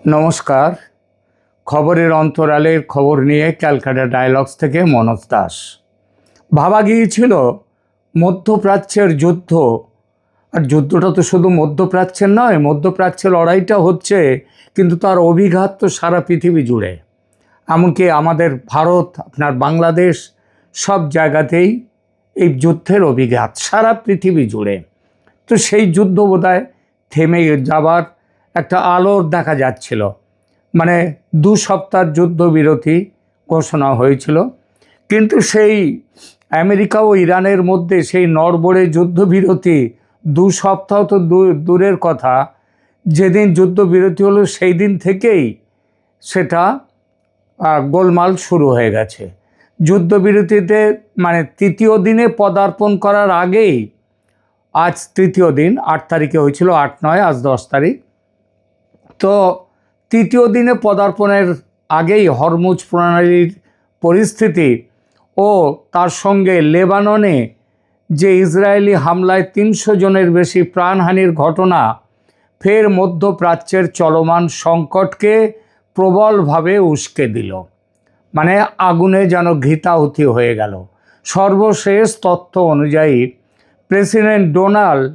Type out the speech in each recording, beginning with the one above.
নমস্কার। খবরের অন্তরালের খবর নিয়ে ক্যালকাটা ডায়ালগস থেকে মনোজ দাস। ভাবা গিয়েছিল মধ্যপ্রাচ্যের যুদ্ধ, আর যুদ্ধটা তো শুধু মধ্যপ্রাচ্যের নয়, মধ্যপ্রাচ্যের লড়াইটা হচ্ছে, কিন্তু তার অভিঘাত তো সারা পৃথিবী জুড়ে। এমনকি আমাদের ভারত, আপনার বাংলাদেশ, সব জায়গাতেই এই যুদ্ধের অভিঘাত সারা পৃথিবী জুড়ে। তো সেই যুদ্ধ বোধহয় থেমে যাবার একটা আলোর দেখা যাচ্ছিল। মানে 2 সপ্তাহ যুদ্ধবিরতি ঘোষণা হয়েছিল, কিন্তু সেই আমেরিকা ও ইরানের মধ্যে সেই নড়বড়ে যুদ্ধবিরতি 2 সপ্তাহ তো দূরের কথা, যেদিন যুদ্ধবিরতি হলো সেই দিন থেকেই সেটা গোলমাল শুরু হয়ে গেছে। যুদ্ধবিরতিতে মানে তৃতীয় দিনে পদার্পণ করার আগেই, আজ তৃতীয় দিন, 8 তারিখে হয়েছিল, 8-9, আজ 10 তারিখ। তো তৃতীয় দিনে পদার্পণের আগেই হরমুজ প্রণালীর পরিস্থিতি ও তার সঙ্গে লেবাননে যে ইসরায়েলি হামলায় 300 জনের বেশি প্রাণহানির ঘটনা ফের মধ্যপ্রাচ্যের চলমান সংকটকে প্রবলভাবে উস্কে দিল। মানে আগুনে যেন ঘৃতাহুতি হয়ে গেল। সর্বশেষ তথ্য অনুযায়ী প্রেসিডেন্ট ডোনাল্ড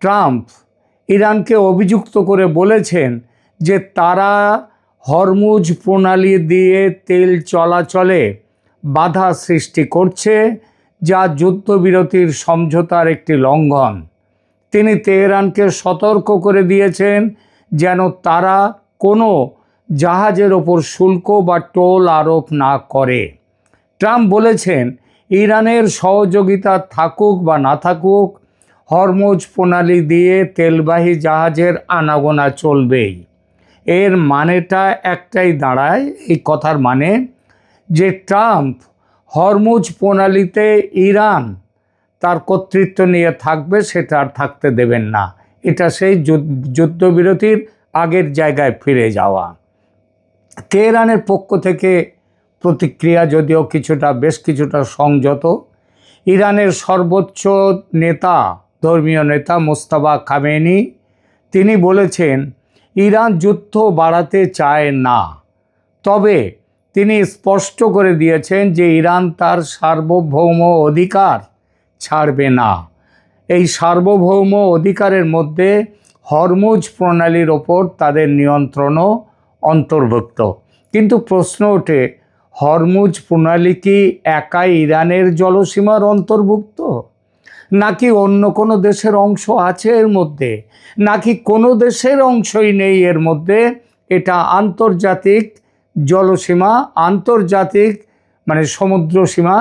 ট্রাম্প ইরানকে অভিযুক্ত করে বলেছেন যে তারা হরমুজ প্রণালী দিয়ে তেল চলাচলে বাধা সৃষ্টি করছে, যা যুদ্ধবিরতির সমঝোতার একটি লঙ্ঘন। তিনি তেহরানকে সতর্ক করে দিয়েছেন যেন তারা কোনো জাহাজের ওপর শুল্ক বা টোল আরোপ না করে। ট্রাম্প বলেছেন, ইরানের সহযোগিতা থাকুক বা না থাকুক, হরমুজ প্রণালী দিয়ে তেলবাহী জাহাজের আনাগোনা চলবেই। এর মানেটা একটাই দাঁড়ায়, এই কথার মানে যে ট্রাম্প হরমুজ প্রণালীতে ইরান তার কর্তৃত্ব নিয়ে থাকবে, সেটা আর থাকতে দেবেন না। এটা সেই যুদ্ধবিরতির আগের জায়গায় ফিরে যাওয়া। তেহরানের পক্ষ থেকে প্রতিক্রিয়া যদিও বেশ কিছুটা সংযত। ইরানের সর্বোচ্চ নেতা, ধর্মীয় নেতা মোস্তাফা খামেনি, তিনি বলেছেন ইরান যুদ্ধ বাড়াতে চায় না, তবে তিনি স্পষ্ট করে দিয়েছেন যে ইরান তার সার্বভৌম অধিকার ছাড়বে না। এই সার্বভৌম অধিকারের মধ্যে হরমুজ প্রণালীর ওপর তাদের নিয়ন্ত্রণও অন্তর্ভুক্ত। কিন্তু প্রশ্ন ওঠে, হরমুজ প্রণালী কি একাই ইরানের জলসীমার অন্তর্ভুক্ত, নাকি অন্য কোনো দেশের অংশ আছে এর মধ্যে, নাকি কোনো দেশের অংশই নেই এর মধ্যে? এটা আন্তর্জাতিক জলসীমা, আন্তর্জাতিক মানে সমুদ্র সীমা,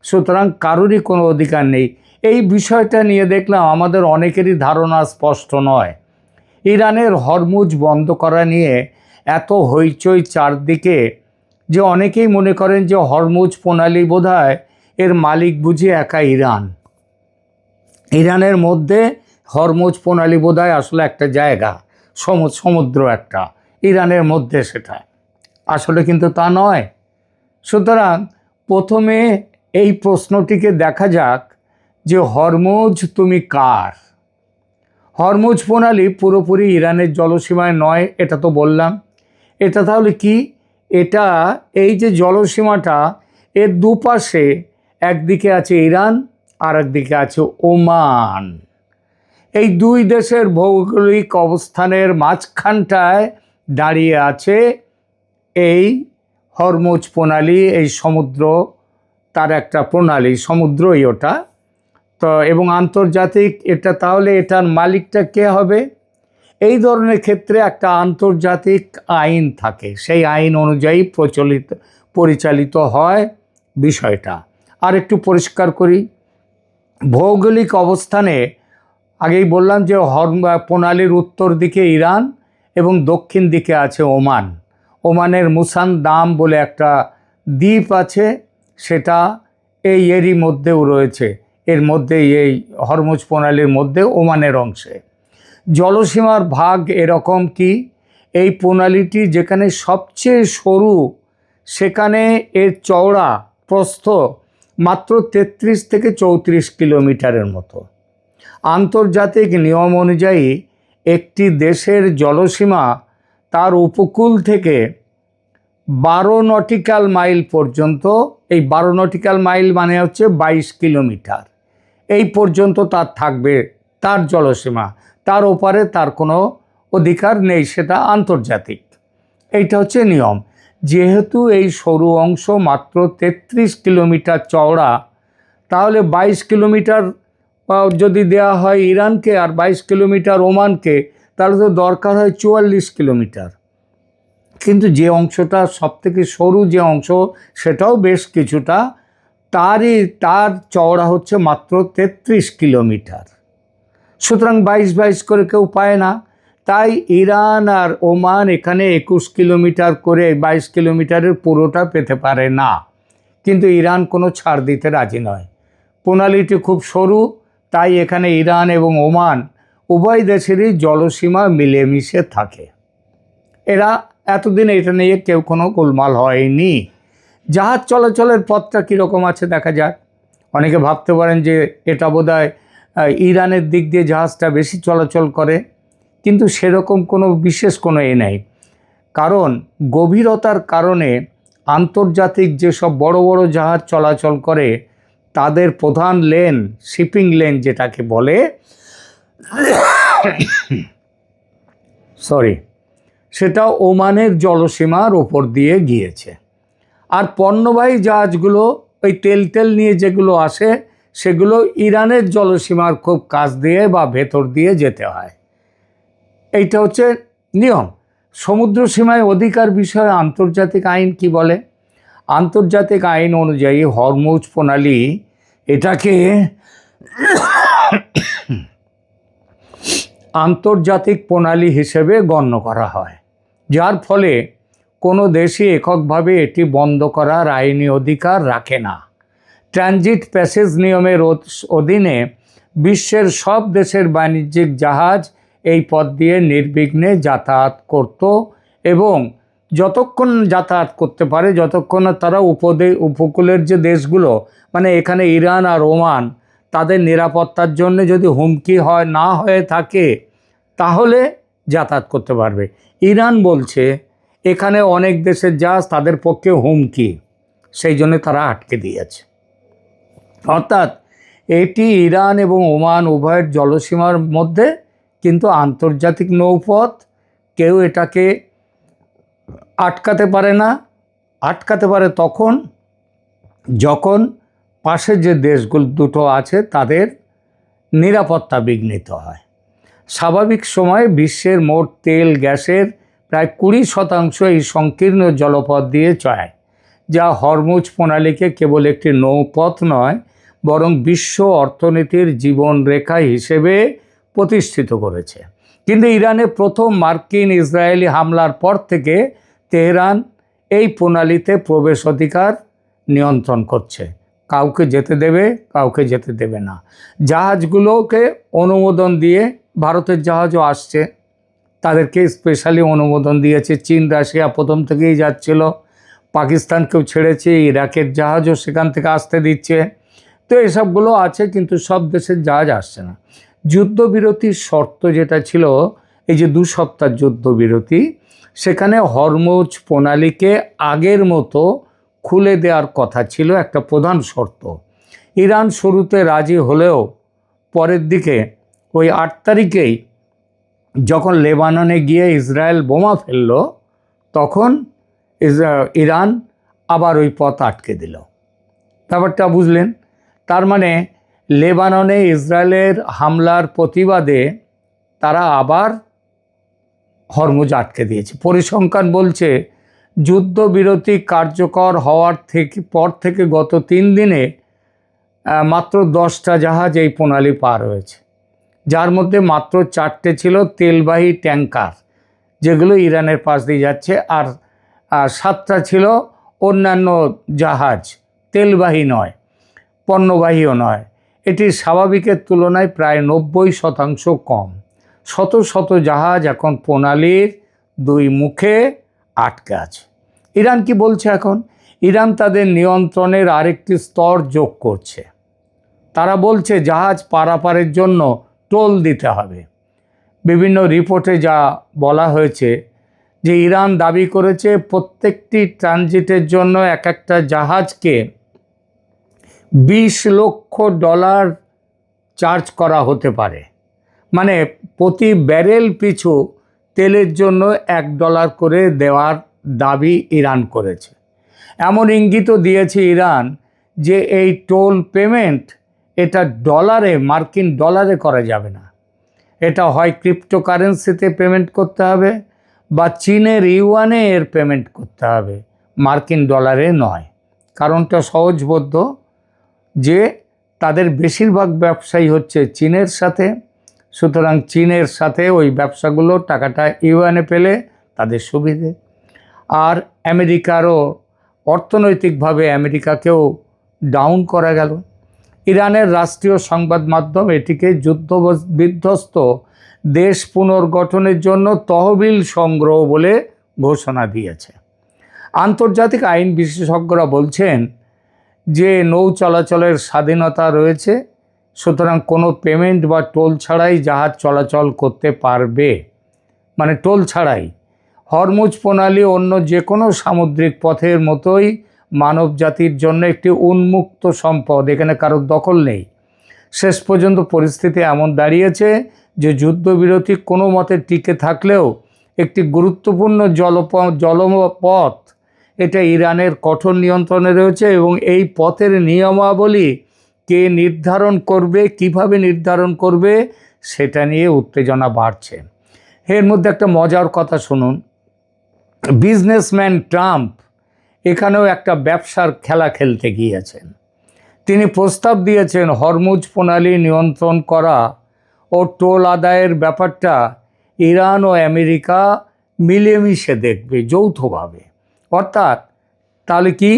সুতরাং কারোরই কোনো অধিকার নেই। এই বিষয়টা নিয়ে দেখলাম আমাদের অনেকেরই ধারণা স্পষ্ট নয়। ইরানের হরমুজ বন্ধ করা নিয়ে এত হইচই চারদিকে যে অনেকেই মনে করেন যে হরমুজ প্রণালী বোধহয় এর মালিক বুঝি একা ইরান। ইরানের মধ্যে হরমুজ প্রণালী বোধহয় আসলে একটা জায়গা, সমুদ্র একটা, ইরানের মধ্যে সেটা আসলে কিন্তু তা নয়। সুতরাং প্রথমে এই প্রশ্নটিকে দেখা যাক যে হরমুজ তুমি কার? হরমুজ প্রণালী পুরোপুরি ইরানের জলসীমায় নয়, এটা তো বললাম। এটা তাহলে কি? এটা এই যে জলসীমাটা, এর দুপাশে একদিকে আছে ইরান আর একদিকে আছে ওমান। এই দুই দেশের ভৌগোলিক অবস্থানের মাঝখানটায় দাঁড়িয়ে আছে এই হরমুজ প্রণালী, এই সমুদ্র, তার একটা প্রণালী, সমুদ্রই ওটা। তো এবং আন্তর্জাতিক এটা, তাহলে এটার মালিকটা কে হবে? এই ধরনের ক্ষেত্রে একটা আন্তর্জাতিক আইন থাকে, সেই আইন অনুযায়ী পরিচালিত হয় বিষয়টা। আর একটু পরিষ্কার করি, ভৌগোলিক অবস্থানে আগেই বললাম যে প্রণালীর উত্তর দিকে ইরান এবং দক্ষিণ দিকে আছে ওমান। ওমানের মুসান দাম বলে একটা দ্বীপ আছে, সেটা এরই মধ্যেও রয়েছে, এর মধ্যেই এই হরমুজ প্রণালীর মধ্যে ওমানের অংশে। জলসীমার ভাগ এরকম কি, এই প্রণালীটি যেখানে সবচেয়ে সরু, সেখানে এর চওড়া প্রস্থ মাত্র 33 থেকে 34 কিলোমিটারের মতো। আন্তর্জাতিক নিয়ম অনুযায়ী একটি দেশের জলসীমা তার উপকূল থেকে 12 নটিক্যাল মাইল পর্যন্ত, এই 12 নটিক্যাল মাইল মানে হচ্ছে 22 কিলোমিটার, এই পর্যন্ত তার থাকবে তার জলসীমা, তার ওপারে তার কোনো অধিকার নেই, সেটা আন্তর্জাতিক। এইটা হচ্ছে নিয়ম। যেহেতু এই সরু অংশ মাত্র 33 কিলোমিটার চওড়া, তাহলে 22 কিলোমিটার যদি দেওয়া হয় ইরানকে আর 22 কিলোমিটার ওমানকে, তাহলে তো দরকার হয় 44 কিলোমিটার। কিন্তু যে অংশটা সবথেকে সরু যে অংশ, সেটাও বেশ কিছুটা, তার চওড়া হচ্ছে মাত্র 33 কিলোমিটার। সুতরাং 22 করে কেউ পায় না, তাই ইরান আর ওমান এখানে 21 কিলোমিটার করে 22 কিলোমিটারের পুরোটা পেতে পারে না। কিন্তু ইরান কোনো ছাড় দিতে রাজি নয়। প্রণালীটি খুব সরু, তাই এখানে ইরান এবং ওমান উভয় দেশেরই জলসীমা মিলেমিশে থাকে। এরা এতদিন এটা নিয়ে কেউ কোনো গোলমাল হয়নি। জাহাজ চলাচলের পথটা কীরকম আছে দেখা যাক। অনেকে ভাবতে পারেন যে এটা বোধহয় ইরানের দিক দিয়ে জাহাজটা বেশি চলাচল করে, কিন্তু সেরকম কোনো বিশেষ কোনো নেই। কারণ গভীরতার কারণে আন্তর্জাতিক যেসব বড় বড় জাহাজ চলাচল করে, তাদের প্রধান লেন, শিপিং লেন যেটাকে বলে, সেটা ওমানের জলসীমার ওপর দিয়ে গিয়েছে। আর পণ্যবাহী জাহাজগুলো ওই তেল নিয়ে যেগুলো আসে, সেগুলো ইরানের জলসীমার খুব কাছ দিয়ে বা ভেতর দিয়ে যেতে হয়। এইটা হচ্ছে নিয়ম। সমুদ্র সীমায় অধিকার বিষয়ে আন্তর্জাতিক আইন কি বলে? আন্তর্জাতিক আইন অনুযায়ী হরমুজ প্রণালী এটাকে আন্তর্জাতিক প্রণালী হিসেবে গণ্য করা হয়, যার ফলে কোনো দেশই এককভাবে এটি বন্ধ করার আইনি অধিকার রাখে না। ট্রানজিট প্যাসেজ নিয়মের অধীনে বিশ্বের সব দেশের বাণিজ্যিক জাহাজ এই পথ দিয়ে নির্বিঘ্নে যাতায়াত করত, এবং যতক্ষণ যাতায়াত করতে পারে, যতক্ষণ না তারা উপকূলের যে দেশগুলো, মানে এখানে ইরান আর ওমান, তাদের নিরাপত্তার জন্য যদি হুমকি না হয়ে থাকে, তাহলে যাতায়াত করতে পারবে। ইরান বলছে এখানে অনেক দেশের জাহাজ তাদের পক্ষে হুমকি, সেই জন্য তারা আটকে দিয়েছে। অর্থাৎ এটি ইরান এবং ওমান উভয়ের জলসীমার মধ্যে, কিন্তু আন্তর্জাতিক নৌপথ, কেউ এটাকে আটকাতে পারে না। আটকাতে পারে তখন যখন পাশে যে দেশগুলো দুটো আছে তাদের নিরাপত্তা বিঘ্নিত হয়। স্বাভাবিক সময়ে বিশ্বের মোট তেল গ্যাসের প্রায় 20% এই সংকীর্ণ জলপথ দিয়ে চলে, যা হরমুজ প্রণালীকে কেবল একটি নৌপথ নয়, বরং বিশ্ব অর্থনীতির জীবনরেখা হিসেবে প্রতিষ্ঠিত করেছে। কিন্তু ইরানে প্রথম মার্কিন ইসরায়েলি হামলার পর থেকে তেহরান এই প্রণালীতে প্রবেশ অধিকার নিয়ন্ত্রণ করছে। কাউকে যেতে দেবে, কাউকে যেতে দেবে না। জাহাজগুলোকে অনুমোদন দিয়ে, ভারতের জাহাজও আসছে, তাদেরকে স্পেশালি অনুমোদন দিয়েছে। চীন, রাশিয়া প্রথম থেকেই যাচ্ছিল, পাকিস্তানকেও ছেড়েছে, ইরাকের জাহাজও সেখান থেকে আসতে দিচ্ছে। তো এসবগুলো আছে, কিন্তু সব দেশের জাহাজ আসছে না। যুদ্ধবিরতির শর্ত যেটা ছিল, এই যে 2 সপ্তাহ যুদ্ধবিরতি, সেখানে হরমুজ প্রণালীকে আগের মতো খুলে দেওয়ার কথা ছিল, একটা প্রধান শর্ত। ইরান শুরুতে রাজি হলেও পরের দিকে ওই 8 তারিখেই যখন লেবাননে গিয়ে ইসরায়েল বোমা ফেলল, তখন ইরান আবার ওই পথ আটকে দিল। ব্যাপারটা বুঝলেন? তার মানে লেবাননে ইসরায়েলের হামলার প্রতিবাদে তারা আবার হরমুজ আটকে দিয়েছে। পরিসংখ্যান বলছে যুদ্ধবিরতি কার্যকর হওয়ার পর থেকে গত 3 দিনে মাত্র 10টা জাহাজ এই প্রণালী পার হয়েছে, যার মধ্যে মাত্র 4টে ছিল তেলবাহী ট্যাঙ্কার, যেগুলো ইরানের পাশ দিয়ে যাচ্ছে, আর 7টা ছিল অন্যান্য জাহাজ, তেলবাহী নয়, পণ্যবাহীও নয়। এটি স্বাভাবিকের তুলনায় প্রায় 90% কম। শত শত জাহাজ এখন প্রণালীর 2 মুখে আটকে আছে। ইরান কি বলছে এখন? ইরান তাদের নিয়ন্ত্রণের আরেকটি স্তর যোগ করছে। তারা বলছে জাহাজ পারাপারের জন্য টোল দিতে হবে। বিভিন্ন রিপোর্টে যা বলা হয়েছে, যে ইরান দাবি করেছে প্রত্যেকটি ট্রানজিটের জন্য এক একটা জাহাজকে $20 লক্ষ চার্জ করা হতে পারে, মানে প্রতি ব্যারেল পিছু তেলের জন্য $1 করে দেওয়ার দাবি ইরান করেছে। এমন ইঙ্গিতও দিয়েছে ইরান যে এই টোল পেমেন্ট এটা মার্কিন ডলারে করা যাবে না, এটা হয় ক্রিপ্টোকারেন্সিতে পেমেন্ট করতে হবে বা চীনের ইউয়ানে এর পেমেন্ট করতে হবে, মার্কিন ডলারে নয়। কারণটা সহজবোধ্য, যে তাদের বেশিরভাগ ব্যবসায়ী হচ্ছে চীনের সাথে, সুতরাং চীনের সাথে ওই ব্যবসাগুলো টাকাটা ইউয়ানে পেলে তাদের সুবিধে। আর আমেরিকারও অর্থনৈতিকভাবে আমেরিকাকেও ডাউন করা গেল। ইরানের রাষ্ট্রীয় সংবাদ মাধ্যম এটিকে যুদ্ধ বিধ্বস্ত দেশ পুনর্গঠনের জন্য তহবিল সংগ্রহ বলে ঘোষণা দিয়েছে। আন্তর্জাতিক আইন বিশেষজ্ঞরা বলছেন যে নৌ চলাচলের স্বাধীনতা রয়েছে, সুতরাং কোনো পেমেন্ট বা টোল ছাড়াই জাহাজ চলাচল করতে পারবে, মানে টোল ছাড়াই। হরমুজ প্রণালী অন্য যে কোনো সামুদ্রিক পথের মতোই মানব জাতির জন্য একটি উন্মুক্ত সম্পদ, এখানে কারোর দখল নেই। শেষ পর্যন্ত পরিস্থিতি এমন দাঁড়িয়েছে যে যুদ্ধবিরতি কোনো মতে টিকে থাকলেও একটি গুরুত্বপূর্ণ জলপথ এটা ইরানের কঠোর নিয়ন্ত্রণে রয়েছে, এবং এই পথের নিয়মাবলী কে নির্ধারণ করবে, কিভাবে নির্ধারণ করবে, সেটা নিয়ে উত্তেজনা বাড়ছে। এর মধ্যে একটা মজার কথা শুনুন। বিজনেসম্যান ট্রাম্প এখানেও একটা ব্যবসার খেলা খেলতে গিয়েছেন। তিনি প্রস্তাব দিয়েছেন হরমুজ প্রণালী নিয়ন্ত্রণ করা ও টোল আদায়ের ব্যাপারটা ইরান ও আমেরিকা মিলেমিশে দেখবে যৌথভাবে। অর্থাৎ তাহলে কি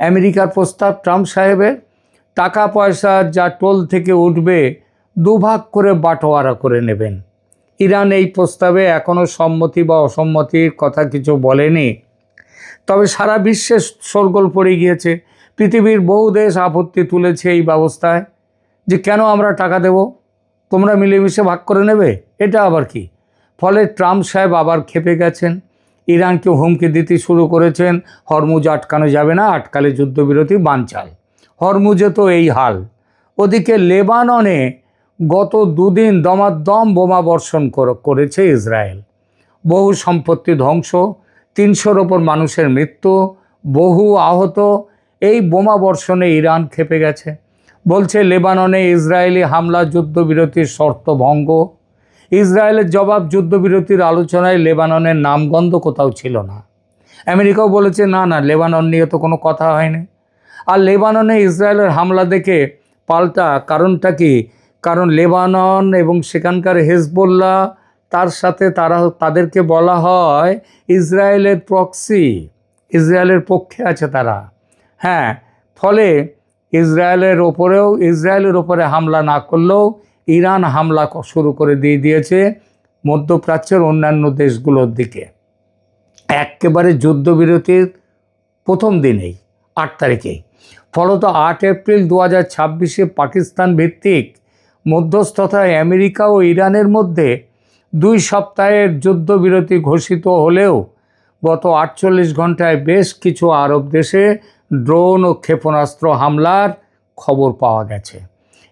আমেরিকার প্রস্তাব ট্রাম্প সাহেবের, টাকা পয়সা যা টোল থেকে উঠবে দুভাগ করে বাটোয়ারা করে নেবেন। ইরান এই প্রস্তাবে এখনও সম্মতি বা অসম্মতির কথা কিছু বলেনি, তবে সারা বিশ্বে শোরগোল পড়ে গিয়েছে। পৃথিবীর বহু দেশ আপত্তি তুলেছে এই ব্যবস্থায়, যে কেন আমরা টাকা দেব, তোমরা মিলেমিশে ভাগ করে নেবে, এটা আবার কি। ফলে ট্রাম্প সাহেব আবার ক্ষেপে গেছেন, ইরানকে হুমকি দিতে শুরু করেছেন, হরমুজ আটকানো যাবে না, আটকালে যুদ্ধবিরতি বানচাল। হরমুজে তো এই হাল। ওদিকে লেবাননে গত দুদিন দমাদম বোমা বর্ষণ করেছে ইসরায়েল। বহু সম্পত্তি ধ্বংস, 300-র ওপর মানুষের মৃত্যু, বহু আহত। এই বোমা বর্ষণে ইরান ক্ষেপে গেছে, বলছে লেবাননে ইসরায়েলি হামলা যুদ্ধবিরতির শর্ত ভঙ্গ। ইসরায়েলের জবাব, যুদ্ধবিরতির আলোচনায় লেবাননের নামগন্ধ কোথাও ছিল না। আমেরিকাও বলেছে না না, লেবানন নিয়ে তো কোনো কথা হয়নি। আর লেবাননে ইসরায়েলের হামলা দেখে পাল্টা কারণটা কি? কারণ লেবানন এবং সেখানকার হেজবোল্লাহ, তার সাথে তাদেরকে বলা হয় ইসরায়েলের প্রক্সি, ইসরায়েলের পক্ষে আছে তারা। হ্যাঁ, ফলে ইসরায়েলের ওপরে হামলা না করলেও ইরান হামলা শুরু করে দিয়েছে মধ্যপ্রাচ্যের অন্যান্য দেশগুলোর দিকে। একেবারে যুদ্ধবিরতির প্রথম দিনেই 8 তারিখেই। ফলত 8 এপ্রিল 2026 পাকিস্তান ভিত্তিক মধ্যস্থতায় আমেরিকা ও ইরানের মধ্যে 2 সপ্তাহের যুদ্ধবিরতি ঘোষিত হলেও গত 48 ঘন্টায় বেশ কিছু আরব দেশে ড্রোন ও ক্ষেপণাস্ত্র হামলার খবর পাওয়া গেছে।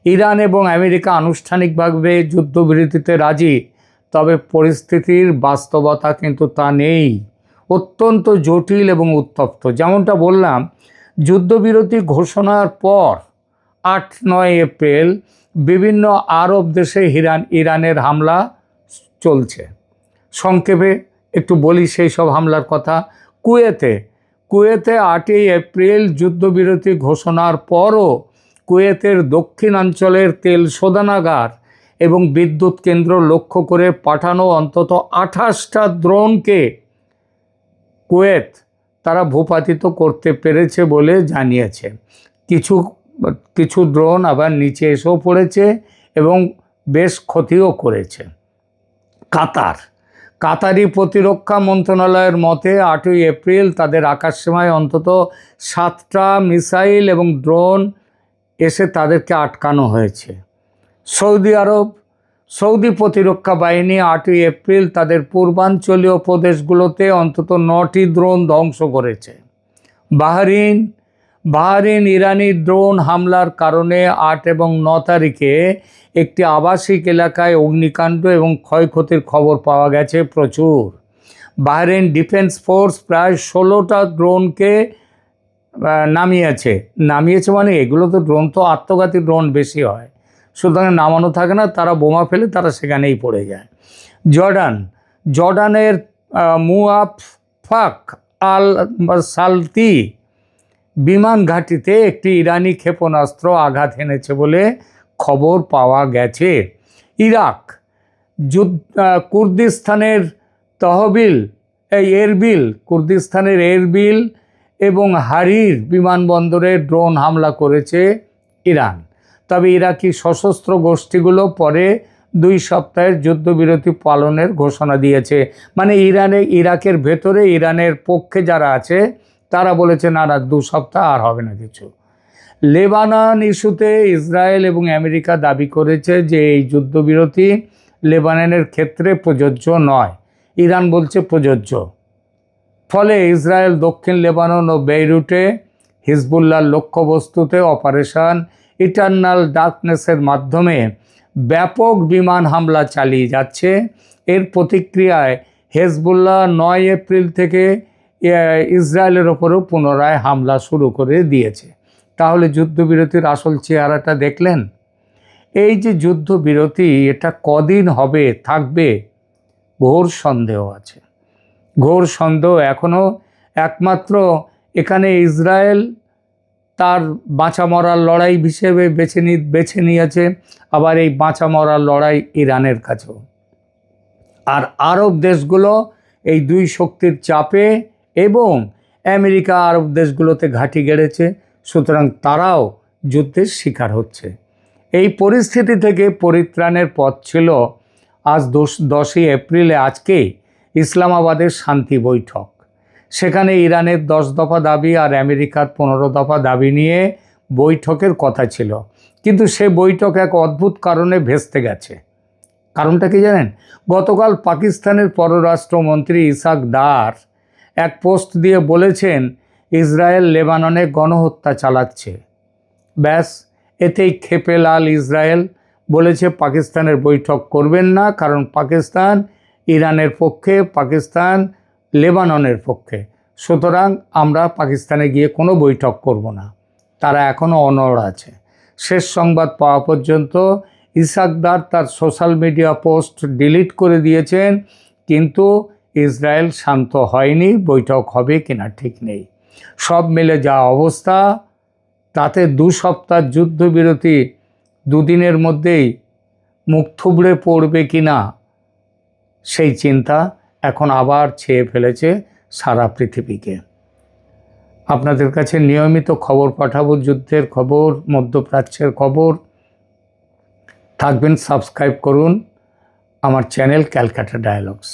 ইরান এবং আমেরিকা আনুষ্ঠানিকভাবে যুদ্ধবিরতিতে রাজি, তবে পরিস্থিতির বাস্তবতা কিন্তু তা নেই, অত্যন্ত জটিল এবং উত্তপ্ত। যেমনটা বললাম, যুদ্ধবিরতি ঘোষণার পর 8-9 এপ্রিল বিভিন্ন আরব দেশে ইরানের হামলা চলছে। সংক্ষেপে একটু বলি সেই সব হামলার কথা। কুয়েতে 8ই এপ্রিল যুদ্ধবিরতি ঘোষণার পরও কুয়েতের দক্ষিণাঞ্চলের তেল শোধনাগার এবং বিদ্যুৎ কেন্দ্র লক্ষ্য করে পাঠানো অন্তত 28টা ড্রোনকে কুয়েত তারা ভূপাতিত করতে পেরেছে বলে জানিয়েছে। কিছু ড্রোন আবার নিচে এসেও পড়েছে এবং বেশ ক্ষতিও করেছে। কাতারি প্রতিরক্ষা মন্ত্রণালয়ের মতে 8ই এপ্রিল তাদের আকাশসীমায় অন্তত 7টা মিসাইল এবং ড্রোন এসে তাদেরকে আটকানো হয়েছে। সৌদি প্রতিরক্ষা বাহিনী 8ই এপ্রিল তাদের পূর্বাঞ্চলীয় প্রদেশগুলোতে অন্তত 9টি ড্রোন ধ্বংস করেছে। বাহরিন ইরানি ড্রোন হামলার কারণে 8 এবং 9 তারিখে একটি আবাসিক এলাকায় অগ্নিকাণ্ড এবং ক্ষয়ক্ষতির খবর পাওয়া গেছে প্রচুর। বাহরিন ডিফেন্স ফোর্স প্রায় 16টা ড্রোনকে নামিয়েছে মানে এগুলো তো ড্রোন তো আত্মঘাতী ড্রোন বেশি হয়, সুতরাং নামানো থাকে না, তারা বোমা ফেলে তারা সেখানেই পড়ে যায়। জর্ডানের মুয়াফাক আল সালতি বিমান ঘাঁটিতে একটি ইরানি ক্ষেপণাস্ত্র আঘাত এনেছে বলে খবর পাওয়া গেছে। ইরাক কুর্দিস্তানের এরবিল এবং হারির বিমানবন্দরে ড্রোন হামলা করেছে ইরান। তবে ইরাকি সশস্ত্র গোষ্ঠীগুলো পরে 2 সপ্তাহের যুদ্ধবিরতি পালনের ঘোষণা দিয়েছে। মানে ইরাকের ভেতরে ইরানের পক্ষে যারা আছে তারা বলেছে না 2 সপ্তাহ আর হবে না কিছু। লেবানন ইস্যুতে ইসরায়েল এবং আমেরিকা দাবি করেছে যে এই যুদ্ধবিরতি লেবাননের ক্ষেত্রে প্রযোজ্য নয়, ইরান বলছে প্রযোজ্য। ফলে ইসরায়েল দক্ষিণ লেবানন ও বেইরুটে হিজবুল্লাহর লক্ষ্যবস্তুতে অপারেশন ইটারনাল ডার্কনেসের মাধ্যমে ব্যাপক বিমান হামলা চালিয়ে যাচ্ছে। এর প্রতিক্রিয়ায় হিজবুল্লাহ 9 এপ্রিল থেকে ইসরায়েলের ওপরেও পুনরায় হামলা শুরু করে দিয়েছে। তাহলে যুদ্ধবিরতির আসল চেহারাটা দেখলেন? এই যে যুদ্ধবিরতি এটা কদিন হবে থাকবে ঘোর সন্দেহ আছে। এখনও একমাত্র এখানে ইসরায়েল তার বাঁচা মরার লড়াই হিসেবে বেছে নিয়েছে, আবার এই বাঁচা মরার লড়াই ইরানের কাছেও। আর আরব দেশগুলো এই 2 শক্তির চাপে এবং আমেরিকা আরব দেশগুলোতে ঘাঁটি গেড়েছে, সুতরাং তারাও যুদ্ধের শিকার হচ্ছে। এই পরিস্থিতি থেকে পরিত্রাণের পথ ছিল আজ 10ই এপ্রিলে আজকেই ইসলামাবাদের শান্তি বৈঠক। সেখানে ইরানের 10 দফা দাবি আর আমেরিকার 15 দফা দাবি নিয়ে বৈঠকের কথা ছিল, কিন্তু সে বৈঠক এক অদ্ভুত কারণে ভেস্তে গেছে। কারণটা কি জানেন? গতকাল পাকিস্তানের পররাষ্ট্রমন্ত্রী ইসাক দার এক পোস্ট দিয়ে বলেছেন ইসরায়েল লেবাননে গণহত্যা চালাচ্ছে। ব্যাস, এতেই ক্ষেপে লাল ইসরায়েল। বলেছে পাকিস্তানের বৈঠক করবেন না, কারণ পাকিস্তান ইরানের পক্ষে, পাকিস্তান লেবাননের পক্ষে, সুতরাং আমরা পাকিস্তানে গিয়ে কোনো বৈঠক করব না। তারা এখনও অনড় আছে। শেষ সংবাদ পাওয়া পর্যন্ত ইসাক দার তার সোশ্যাল মিডিয়া পোস্ট ডিলিট করে দিয়েছেন, কিন্তু ইসরায়েল শান্ত হয়নি। বৈঠক হবে কিনা ঠিক নেই। সব মিলে যা অবস্থা, তাতে 2 সপ্তাহ যুদ্ধবিরতি 2 দিনের মধ্যেই মুখ থুবড়ে পড়বে কিনা সেই চিন্তা এখন আবার ছেয়ে ফেলেছে সারা পৃথিবীকে। আপনাদের কাছে নিয়মিত খবর পাঠাবো, যুদ্ধের খবর, মধ্যপ্রাচ্যের খবর। থাকবেন, সাবস্ক্রাইব করুন আমার চ্যানেল ক্যালকাটা ডায়ালগস।